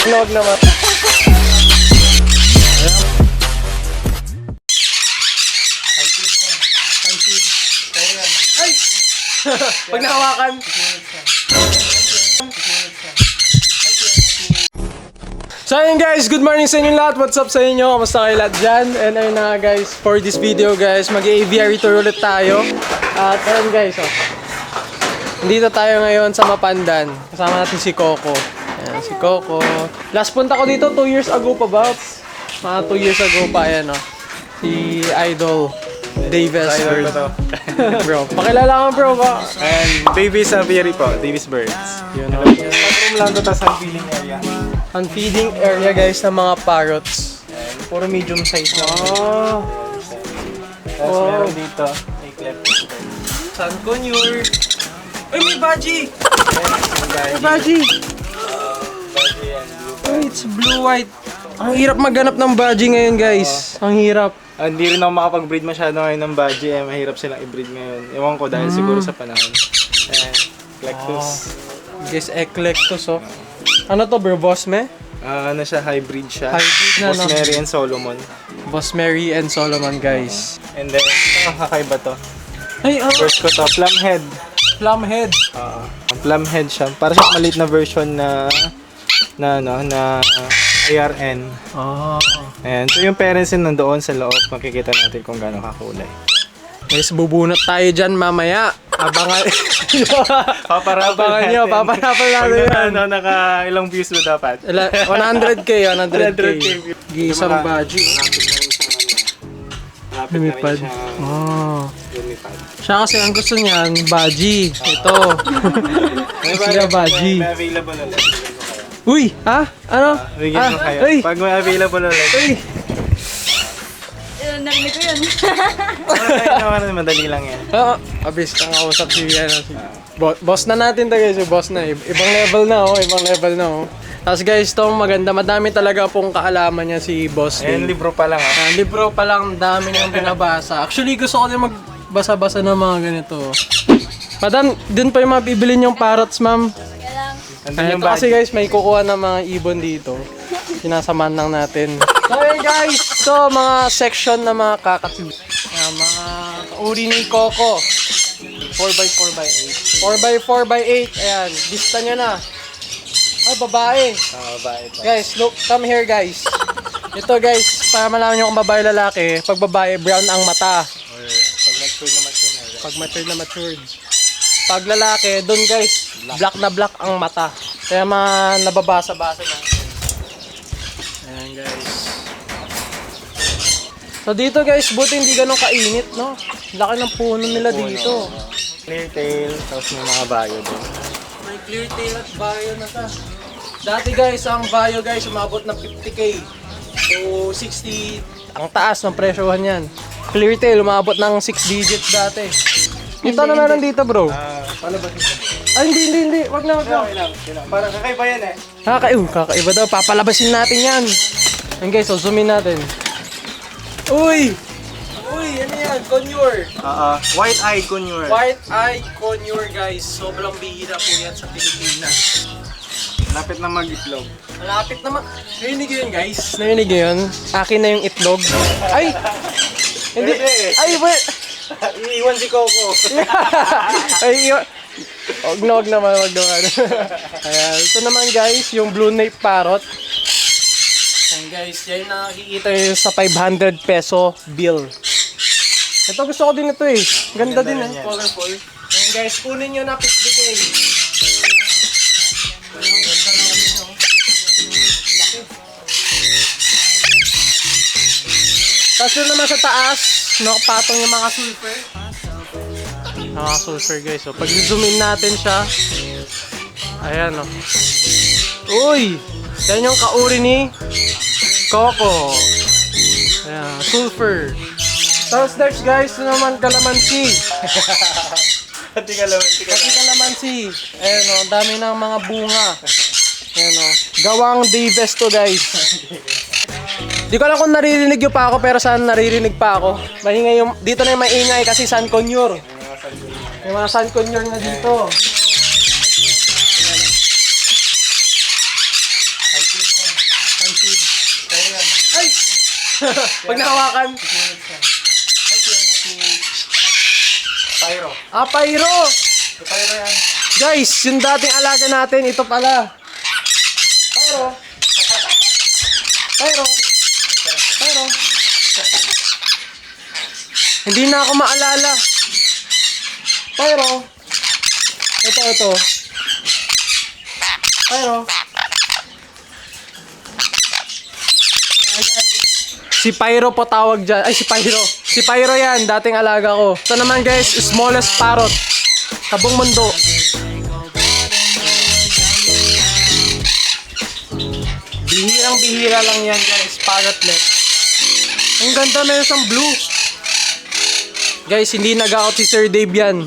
Huwag naman. Ay! Pag nakawakan. So ayun guys, good morning sa inyo lahat. What's up sa inyo? Kamusta kayo lahat dyan? And ayun na nga guys, for this video guys, mag-aviary tour ulit tayo. At ayun guys, oh. Dito tayo ngayon sa Mapandan. Kasama natin si Coco. Ayan, si Coco. Last punta ko dito 2 years ago pa ba? Mga 2 years ago pa, ayan oh. Si Idol Davis Bird. Bro, pakilala ka bro ba? And Davis Aviary po, Davis Birds. Yun oh. Room lang to, tas ang feeling area. Ang feeding area guys ng mga parrots. Puro medium size lang. Oh. Tapos meron dito, may clef. San Conure. Ay, may baji! May baji! Ay, it's blue-white. Ang hirap maghanap ng baji ngayon guys. Ang hirap. Hindi rin ako makapag-breed masyado ngayon ng budgie, mahirap silang i-breed ngayon. Ewan ko dahil siguro sa panahon. Ayan, Eclectus. Guys, Eclectus oh. Ano to bro, Bosme? Ano siya, hybrid siya. Hybrid na, Boss no? Mary and Solomon. Boss Mary and Solomon guys. And then, kakaiba to. Ay, oh, First ko to, Plumhead. Plumhead. Plumhead siya. Para siyang maliit na version na IRN. Oh. Ayan. So yung parents din nandoon sa loob. Makikita natin kung gaano kakulay. Guys, bubunot tayo dyan mamaya. Abangan. Abangan nyo, paparapal natin yan. Naka ilang views mo dapat? 100k, 100k. Gisang baji. Lapit na rin Lumipad. siya. Oh. Lumipad. Siya kasi ang gusto niyan, baji. Ito. Gusto niya baji. May available ulit. Uy! Ha? Ano? Bigyan ko kayo. Uy! Pag may available ulit. Uy! Narinig ko yun. Madali lang yan. Abis kang kausap si boss na natin to guys, boss na. Ibang level na oh, ibang level na oh. Tapos guys, to maganda, madami talaga pong kaalaman niya si Boss Ayan, Dave. libro pa lang ah. Libro pa lang, dami niyang binabasa. Actually, gusto ko din magbasa-basa ng mga ganito. Madam, dun pa yung mabibili niyong parrots, ma'am. Andun yung Ito kasi budget. guys, may kukuha ng mga ibon dito. Sinasamahan lang natin. So ayun guys, so mga section na mga kakati. Mga uri ni Coco. 4x4x8. 4x4x8. Ayan, lista nyo na. Ay, babae. Babae pa. Guys, look, come here guys. Ito guys, para malaman nyo kung babae lalaki, pag babae, brown ang mata. Or pag mature na mature na. Pag matured na matured. Pag lalaki, doon guys, black na black ang mata. Kaya mga nababasa-basa na. Ayan guys. So dito guys, buti hindi ganun kainit, no? Laki ng puno nila dito. Clear tail, tapos may mga bayo din. May clear tail at bayo na ta. Dati guys, ang bayo guys, umabot ng 50k. So 60, ang taas ng presyohan yan. Clear tail, umabot ng 6 digits dati. Ito na meron dito bro. Palabas ito. Ay hindi. Wag na. Okay lang. Parang kakaiba yan eh. Kakaiba daw. Papalabasin natin yan. Yan guys, so zoomin natin. Uy, ano yan? Conure. White-eyed conure. White-eye conure guys. Sobrang bihira po yan sa Pilipinas. Lapit na mag-itlog. Malapit naman. Narinig yun guys. Narinig yun. Akin na yung itlog. Ay! Hindi. Pwede. Ay, wait. Iiwan si Coco. Ay, wag naman. Ayan, ito naman guys, yung blue nape parrot. Ayan guys, yan nakikita nyo sa 500 peso bill. Ito gusto ko din ito eh. Ganda din eh, colorful. Ayan guys, kunin nyo na 50k. Tapos yun naman sa taas, nakapatong yung mga sulfur. Mga sulfur guys, so pag zoom in natin siya, ayan o. Uy! Yan yung kauri ni Coco. Ayan, sulfur. Tapos next guys, ito naman kalamansi. Pati Kalamansi. Ayan o, ang dami ng mga bunga. Ayan o, gawang Davis to guys. Di ko alam kung naririnig nyo pa ako, pero saan naririnig pa ako. Maingay yung, dito na yung maingay kasi San Conure. May mga San Conure na dito. Pag nahawakan. Ay, si Pyro. Ah, Pyro! Si Pyro yan. Guys, yung dating alaga natin, ito pala. Pyro. Pyro. Pyro. Hindi na ako maalala. Pyro. Ito. Pyro. Si Pyro po tawag dyan. Ay, si Pyro. Si Pyro yan, dating alaga ko. Ito naman guys, smallest parrot. Sa buong mundo. Bihirang-bihira lang yan guys, parrotlet. Ang ganda na yung blue. Guys, hindi nag-out si Sir Dave yan.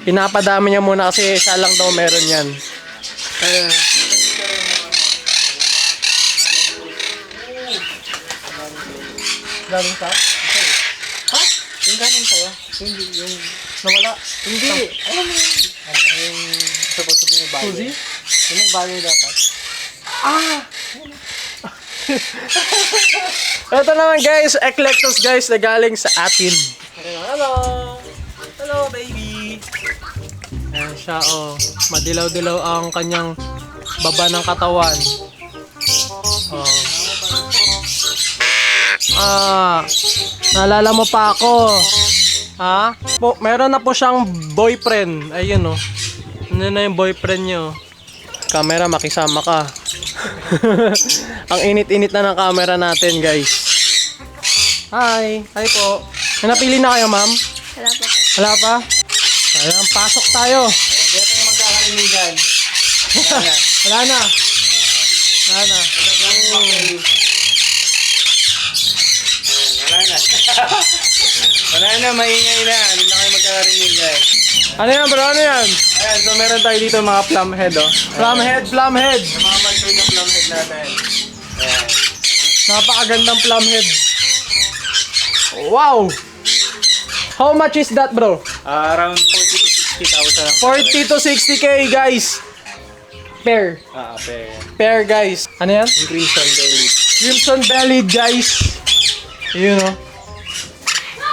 Pinapadami niya muna kasi siya lang daw meron yan. Galing ka? Ha? Yung galing sa'yo? Hindi, yung nawala? Hindi. Alam mo yun? Ano, yung supposed to be may bagay. Suzy? Yung may bagay dapat. Ah! Ito naman guys, Eclectus guys na galing sa atin. Hello! Hello baby! Ayan siya oh. Madilaw-dilaw ang kanyang baba ng katawan. Oh. Ah, naalala mo pa ako. Ha? Meron na po siyang boyfriend. Ayun oh. Ano na yung boyfriend nyo? Camera, makisama ka. Ang init-init na ng camera natin, guys. Hi. Hi po. May napili na kayo, ma'am? Wala po. Wala pa? Ayan, pasok tayo. Hindi tayo magkakarinigan. Wala na. Wala na. Wala na, maingay na. Hindi na kayo magkakarinigan. Ano yan, bro? Ano yan? Ayan, so meron tayo dito mga plumhead, oh. Plumhead. Yung mga mag-trade ng plumhead natin. Ayan. Napakagandang plumhead. Wow! How much is that, bro? Around 40 to 60,000 lang. 40 to 60k, guys. Pair. Fair. Pair, guys. Ano yan? Yung crimson belly. Crimson bellied, guys. Yun, oh.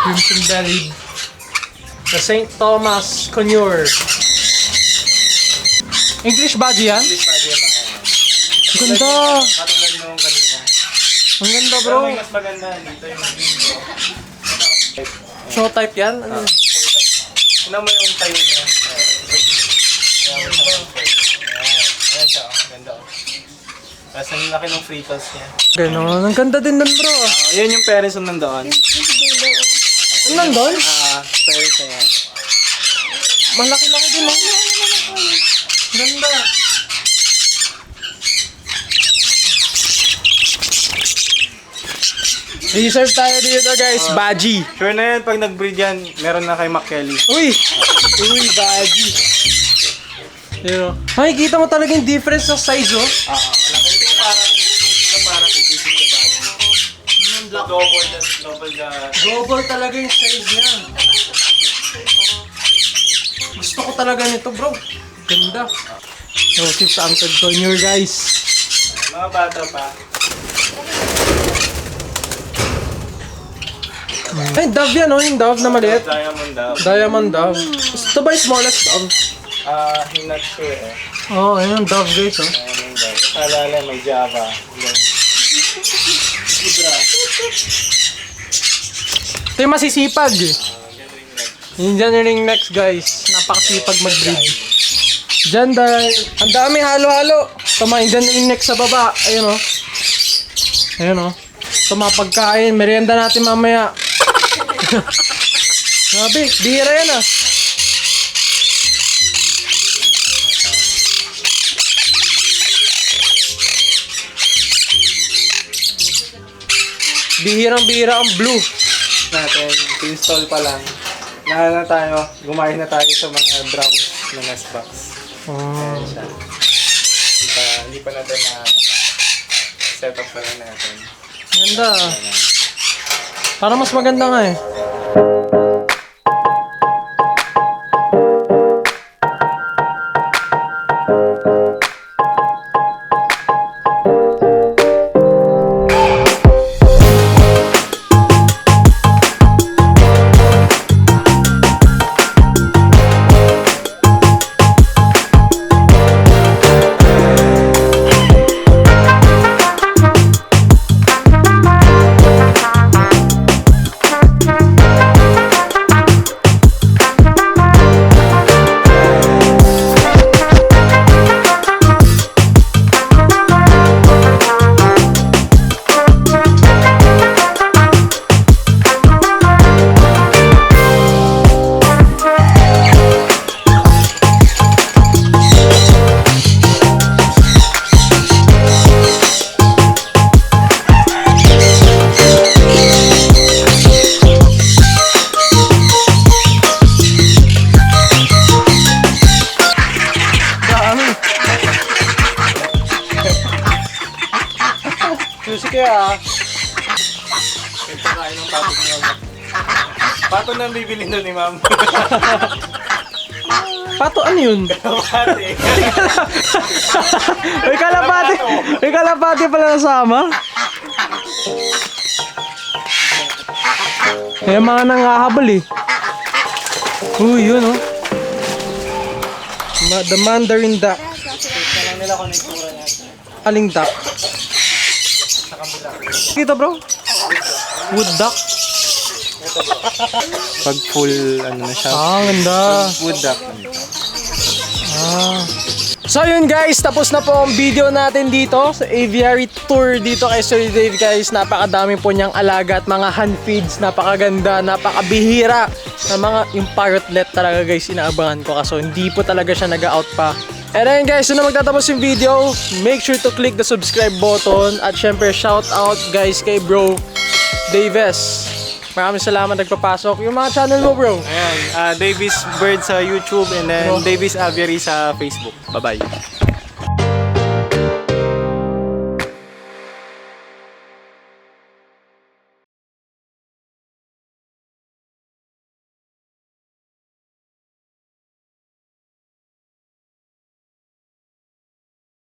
Crimson bellied. The St. Thomas Conure. English badge yan? English body yung mga yan. Ang ganda. Katulad nung kanina. Ang ganda, Pero bro. may mas maganda dito yung Show type yan? Ano? Tignan mo yung tayo niya. Ayan siya, oh. Ganda, oh. Tapos ang laki ng fritos niya. Ganon. Ang ganda din nun, bro. Yun yung parents ng nandoon. Ano nandun? Parents na yan. Malaki-laki din, oh. Ganda. Reserve tayo dito, guys. Baji. Sure na yan, pag nag-breed yan, meron na kay McKelly. Uy! Uy, baji. Pero, makikita mo talaga yung difference sa size, oh. Malaki. Ito yung parang, sisig na body. Double the... Global talaga yung size niya. Gusto ko talaga nito, bro. Ganda. Joseph Santos Jr., guys. Mga bata pa. Ay, dove yan, oh. Yung dove na maliit. Diamond daw. Diamond dove. Ito ba yung smallest dove? I'm not sure eh. Oo, oh, ayun, dove, guys, oh. Diamond daw. Kalala may Java. Ibra. Ito yung masisipag. Yung January next, guys. Napakasipag mag-breed. Diyan dahil, ang dami halo-halo. Tama, yung January next sa baba. Ayun, oh. Ayun, oh. Ito mga pagkain. Merienda natin mamaya. Grabe, bihira yan, ah. Bihirang-bihira ang blue. Natin, install pa lang. Na tayo, gumahin na tayo sa mga drums na nest box. Ayan siya. Hindi pa natin na set up pa lang natin. Ganda. Para mas maganda nga eh. ah. Ito kain ng pato niyo. Pato na bibili doon ni ma'am. Pato, ano yun? Pati. May kalapati. May kalapati pala nasama. Kaya mga nangahabol eh. Uy, yun oh. The Mandarin duck. Alam nila kung ano yung tura niya. Aling duck? Sa kabila. Kita bro? Wood duck? Pag full, ano na siya. Ah, ganda. Wood duck. Ah. So yun guys, tapos na po ang video natin dito sa aviary tour dito kay Sir Dave guys. Napakadami po niyang alaga at mga hand feeds. Napakaganda, napakabihira na mga yung parrotlet talaga guys inaabangan ko kaso hindi po talaga siya nag-out pa. And then guys, na magtatapos yung video, make sure to click the subscribe button at syempre shout out guys kay bro Davis. Maraming salamat nagpapasok. Yung mga channel mo bro. Ayan, Davis Bird sa YouTube and then Davis Aviary sa Facebook. Bye-bye.